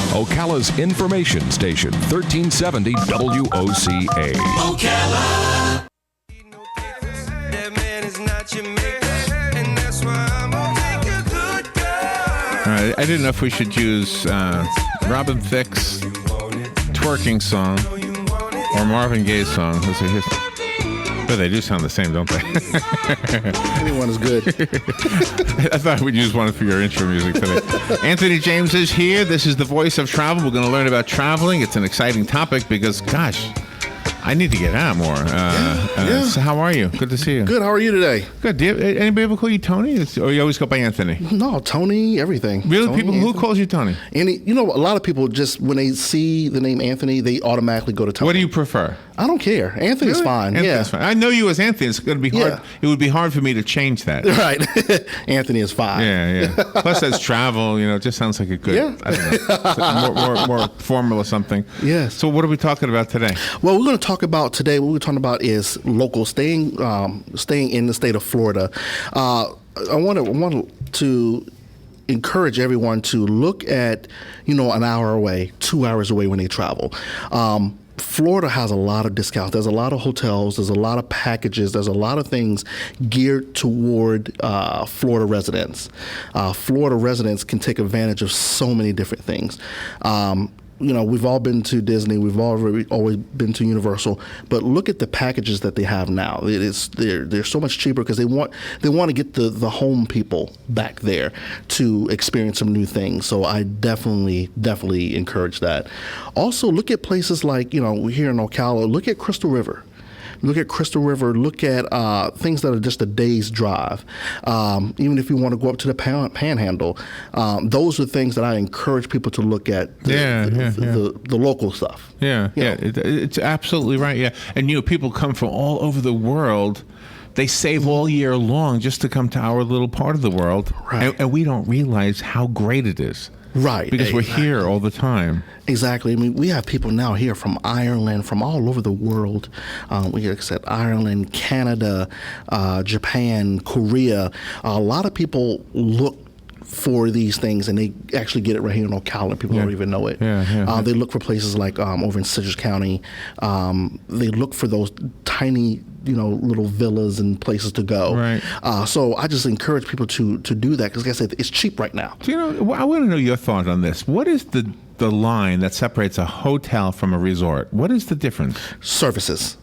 Ocala's information station, 1370 WOCA. Ocala. All right, I didn't know if we should use Robin Thicke's twerking song or Marvin Gaye's song. But they do sound the same, don't they? Anyone is good. I thought we'd use one for your intro music today. Anthony James is here. This is the voice of travel. We're going to learn about traveling. It's an exciting topic because, gosh, I need to get out more. So how are you? Good to see you. Good. How are you today? Good. Do anybody ever call you Tony? Or you always go by Anthony? No, Tony, everything. Really? Tony, Who Anthony. calls you Tony? A lot of people just, when they see the name Anthony, they automatically go to Tony. What do you prefer? I don't care. Anthony's Really? fine. Anthony's fine. I know you as Anthony. It's going to be hard. Yeah. It would be hard for me to change that. Right. Anthony is fine. Yeah. Plus, as travel, it just sounds like a good, I don't know, more formal or something. Yes. So what are we talking about today? Well, we're going to talk about today, what we're talking about is local, staying in the state of Florida. I want to encourage everyone to look at, an hour away, 2 hours away when they travel. Florida has a lot of discounts. There's a lot of hotels. There's a lot of packages. There's a lot of things geared toward Florida residents. Florida residents can take advantage of so many different things. We've all been to Disney. We've always been to Universal. But look at the packages that they have now. They're so much cheaper because they want to get the home people back there to experience some new things. So I definitely encourage that. Also, look at places like here in Ocala. Look at Crystal River. Look at Crystal River. Look at things that are just a day's drive. Even if you want to go up to the Panhandle, those are things that I encourage people to look at. The local stuff. Yeah. It's absolutely right. Yeah, and people come from all over the world. They save all year long just to come to our little part of the world, right. and we don't realize how great it is. Right. Because we're here all the time. Exactly. I mean, we have people now here from Ireland, from all over the world. Like I said, Ireland, Canada, Japan, Korea. A lot of people look for these things, and they actually get it right here in Ocala, and people don't even know it. They look for places like over in Citrus County. They look for those tiny, little villas and places to go. Right. So I just encourage people to do that because, like I said, it's cheap right now. So, I want to know your thought on this. What is the line that separates a hotel from a resort? What is the difference? Services.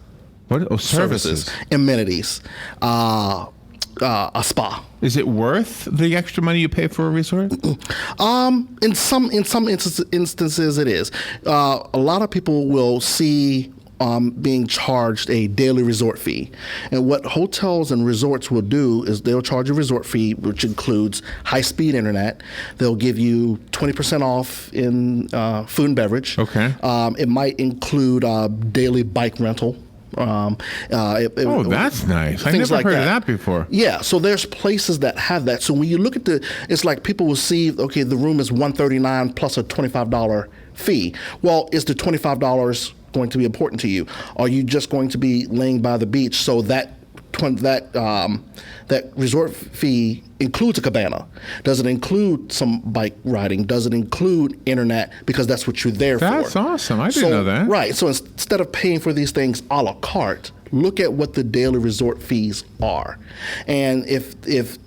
What? Oh, services. Amenities. A spa. Is it worth the extra money you pay for a resort? In some instances, it is. A lot of people will see being charged a daily resort fee. And what hotels and resorts will do is they'll charge a resort fee, which includes high-speed internet. They'll give you 20% off in food and beverage. Okay. It might include daily bike rental. That's nice. I never heard of that before. Yeah, so there's places that have that. So when you look at it's like people will see, okay, the room is $139 plus a $25 fee. Well, is the $25 going to be important to you? Are you just going to be laying by the beach? So that resort fee includes a cabana. Does it include some bike riding? Does it include internet? Because that's what you're there for. That's awesome. I didn't know that. Right. So instead of paying for these things a la carte, look at what the daily resort fees are. And if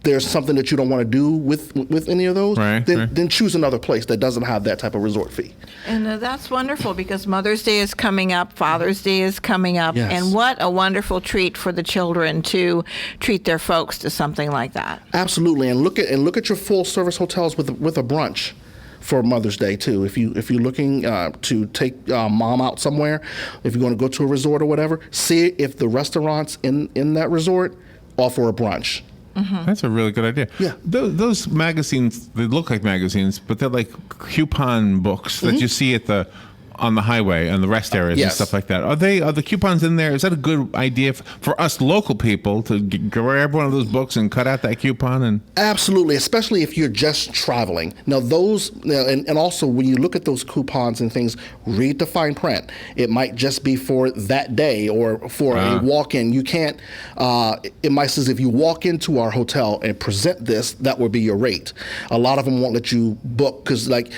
there's something that you don't want to do with any of those, then choose another place that doesn't have that type of resort fee. And that's wonderful because Mother's Day is coming up, Father's Day is coming up, yes. And what a wonderful treat for the children to treat their folks to something like that. Absolutely, and look at your full service hotels with a brunch for Mother's Day too. If you're looking to take mom out somewhere, if you're going to go to a resort or whatever, see if the restaurants in that resort offer a brunch. Mm-hmm. That's a really good idea. Yeah. Those magazines, they look like magazines, but they're like coupon books that you see at the on the highway and the rest areas and Yes. stuff like that. Are the coupons in there? Is that a good idea for us local people to grab one of those books and cut out that coupon? And Absolutely, especially if you're just traveling. Now, and also when you look at those coupons and things, read the fine print. It might just be for that day or for a walk-in. You can't. It might says if you walk into our hotel and present this, that would be your rate. A lot of them won't let you book because, like,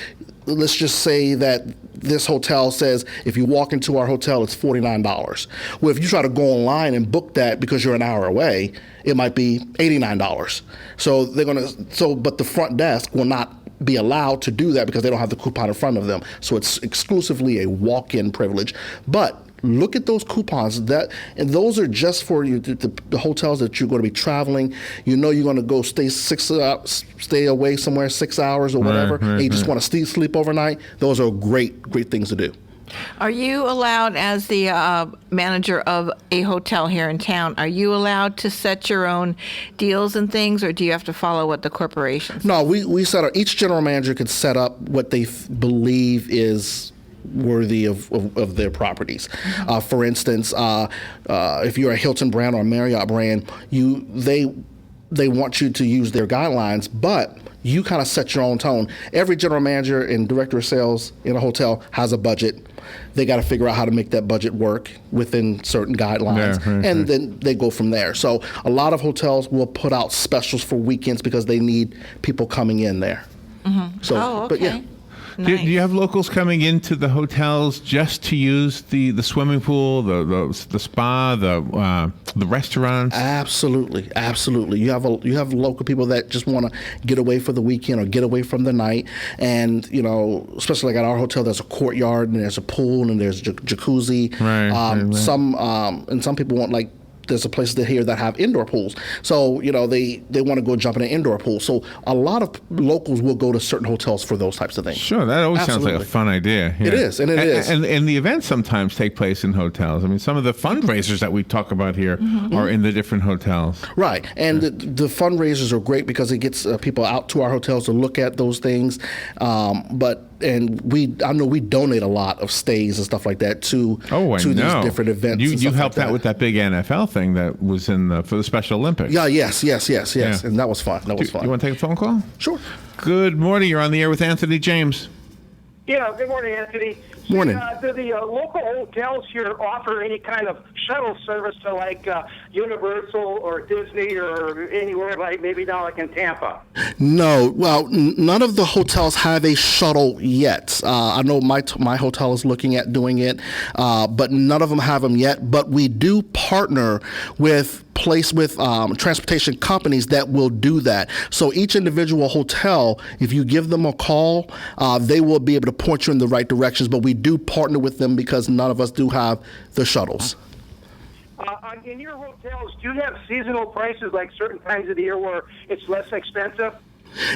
let's just say that this hotel says if you walk into our hotel, it's $49. Well, if you try to go online and book that because you're an hour away, it might be $89. So but the front desk will not be allowed to do that because they don't have the coupon in front of them. So it's exclusively a walk-in privilege. But look at those coupons, and those are just for you, the hotels that you're going to be traveling. You know you're going to go stay away somewhere 6 hours or whatever, and you just want to sleep overnight. Those are great things to do. Are you allowed, as the manager of a hotel here in town, are you allowed to set your own deals and things, or do you have to follow what the corporation says? No, we set up. Each general manager could set up what they believe is worthy of their properties. For instance, if you're a Hilton brand or a Marriott brand, they want you to use their guidelines, but you kind of set your own tone. Every general manager and director of sales in a hotel has a budget. They got to figure out how to make that budget work within certain guidelines, then they go from there. So a lot of hotels will put out specials for weekends because they need people coming in there. So, but yeah. Do you have locals coming into the hotels just to use the swimming pool, the spa, the restaurants? Absolutely. You have local people that just want to get away for the weekend or get away from the night, and especially like at our hotel, there's a courtyard and there's a pool and there's jacuzzi. Some people want there's a place here that have indoor pools. So, they want to go jump in an indoor pool. So a lot of locals will go to certain hotels for those types of things. Sure, that always sounds like a fun idea. Yeah. It is, and it is. And the events sometimes take place in hotels. I mean, some of the fundraisers that we talk about here are in the different hotels. Right, and the fundraisers are great because it gets people out to our hotels to look at those things. I know we donate a lot of stays and stuff like that to these different events. You helped out with that big NFL thing that was for the Special Olympics. Yeah, yes, and that was fun. You want to take a phone call? Sure. Good morning. You're on the air with Anthony James. Yeah, good morning, Anthony. Morning. Do the local hotels here offer any kind of shuttle service to Universal or Disney or anywhere maybe down like in Tampa? No. Well, none of the hotels have a shuttle yet. I know my hotel is looking at doing it, but none of them have them yet. But we do partner with transportation companies that will do that. So each individual hotel, if you give them a call, they will be able to point you in the right directions. But we do partner with them because none of us do have the shuttles. In your hotels, do you have seasonal prices like certain times of the year where it's less expensive?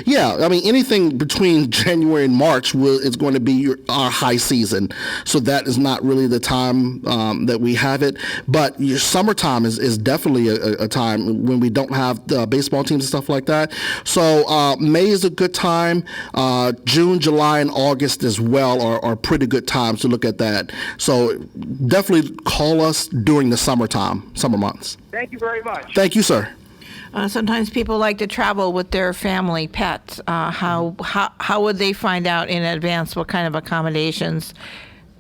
Yeah, I mean, anything between January and March is going to be our high season. So that is not really the time that we have it. But your summertime is definitely a time when we don't have the baseball teams and stuff like that. So May is a good time. June, July, and August as well are pretty good times to look at that. So definitely call us during the summer months. Thank you very much. Thank you, sir. Sometimes people like to travel with their family pets. How would they find out in advance what kind of accommodations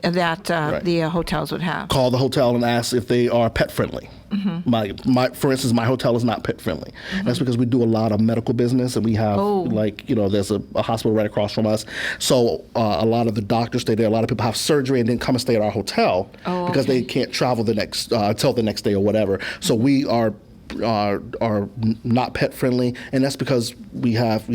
that the hotels would have? Call the hotel and ask if they are pet friendly. For instance, my hotel is not pet friendly. That's because we do a lot of medical business, and we have there's a hospital right across from us. So a lot of the doctors stay there. A lot of people have surgery and then come and stay at our hotel because they can't travel until the next day or whatever. So we are not pet friendly, and that's because we have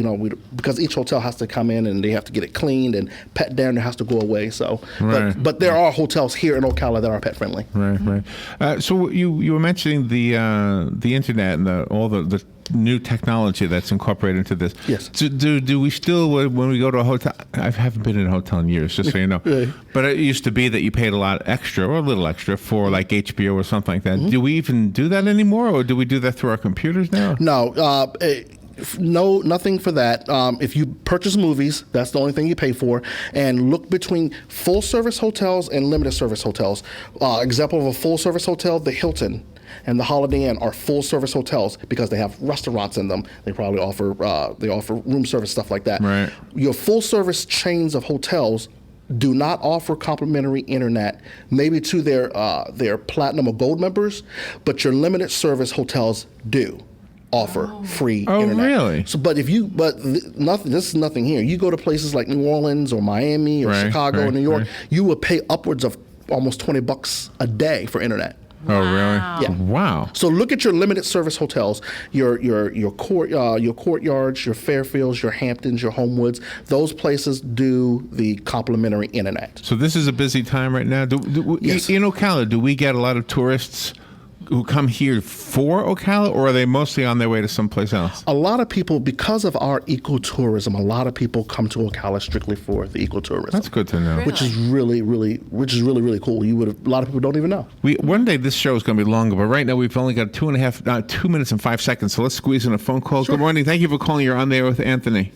because each hotel has to come in and they have to get it cleaned and pet down there has to go away. So but there are hotels here in Ocala that are pet friendly. Right. So you were mentioning the internet and all the new technology that's incorporated into this. Yes. Do we still, when we go to a hotel, I haven't been in a hotel in years, just so you know, but it used to be that you paid a lot extra or a little extra for like HBO or something like that. Do we even do that anymore, or do we do that through our computers now? No. No, nothing for that. If you purchase movies, that's the only thing you pay for. And look between full-service hotels and limited-service hotels. Example of a full-service hotel, the Hilton and the Holiday Inn are full-service hotels because they have restaurants in them. They probably offer room service, stuff like that. Right. Your full-service chains of hotels do not offer complimentary internet, maybe to their platinum or gold members, but your limited service hotels do offer free internet. Oh, really? So, nothing. This is nothing here. You go to places like New Orleans or Miami or Chicago or New York, you will pay upwards of almost $20 a day for internet. Oh, really? Yeah. Wow. So look at your limited service hotels, your Courtyards, your Fairfields, your Hamptons, your Homewoods. Those places do the complimentary internet. So this is a busy time right now. Yes. In Ocala, do we get a lot of tourists who come here for Ocala, or are they mostly on their way to someplace else? A lot of people, because of our ecotourism, a lot of people come to Ocala strictly for the ecotourism. That's good to know. Which is really cool. A lot of people don't even know. One day this show is going to be longer, but right now we've only got 2 minutes and 5 seconds. So let's squeeze in a phone call. Sure. Good morning. Thank you for calling. You're on there with Anthony.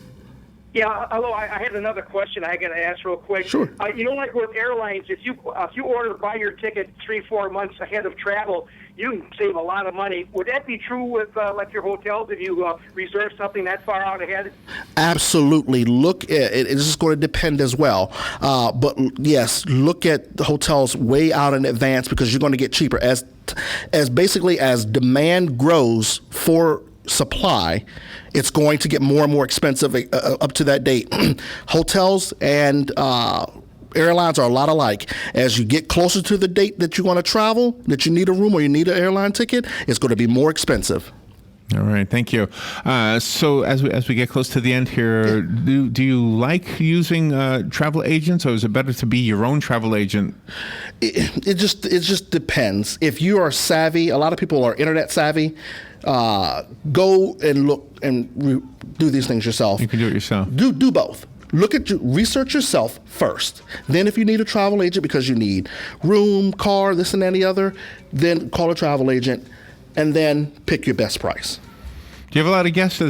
Yeah, hello. I had another question I got to ask real quick. Sure. Like with airlines, if you buy your ticket 3-4 months ahead of travel, you can save a lot of money. Would that be true with like your hotels if you reserve something that far out ahead? Absolutely. Look at it. It's just going to depend as well. But yes, look at the hotels way out in advance because you're going to get cheaper as basically as demand grows for supply. It's going to get more and more expensive up to that date. Hotels and airlines are a lot alike. As you get closer to the date that you want to travel, that you need a room or you need an airline ticket, it's going to be more expensive. All right, thank you. So as we get close to the end here, do you like using travel agents, or is it better to be your own travel agent? It just depends. If you are savvy, a lot of people are internet savvy. Go and look and do these things yourself. You can do it yourself. Do both. Research yourself first. Then if you need a travel agent because you need room, car, this and that and the other, then call a travel agent and then pick your best price. Do you have a lot of guests that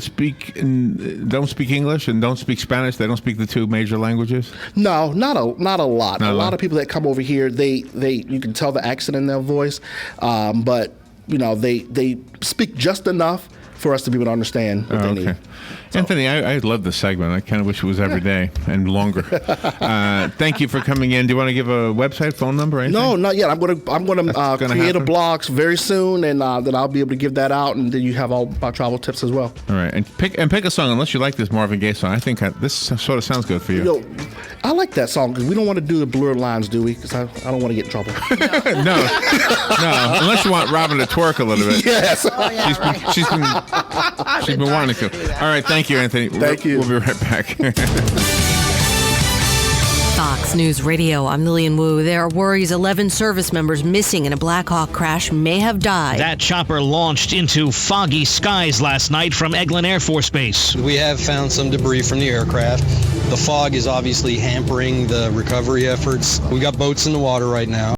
don't speak English and don't speak Spanish? They don't speak the two major languages? No, not a lot. A lot of people that come over here, they you can tell the accent in their voice, but they speak just enough for us to be able to understand what they need. So. Anthony, I love this segment. I kind of wish it was every day and longer. Thank you for coming in. Do you want to give a website, phone number, or anything? No, not yet. I'm gonna create a blog very soon, and then I'll be able to give that out, and then you have all my travel tips as well. All right, and pick a song unless you like this Marvin Gaye song. I think this sort of sounds good for you. I like that song because we don't want to do the blurred lines, do we? Because I don't want to get in trouble. No, unless you want Robin to twerk a little bit. Yes. She's been wanting to. All right, thank you, Anthony. Thank you. We'll be right back. Fox News Radio, I'm Lillian Wu. There are worries 11 service members missing in a Black Hawk crash may have died. That chopper launched into foggy skies last night from Eglin Air Force Base. We have found some debris from the aircraft. The fog is obviously hampering the recovery efforts. We got boats in the water right now.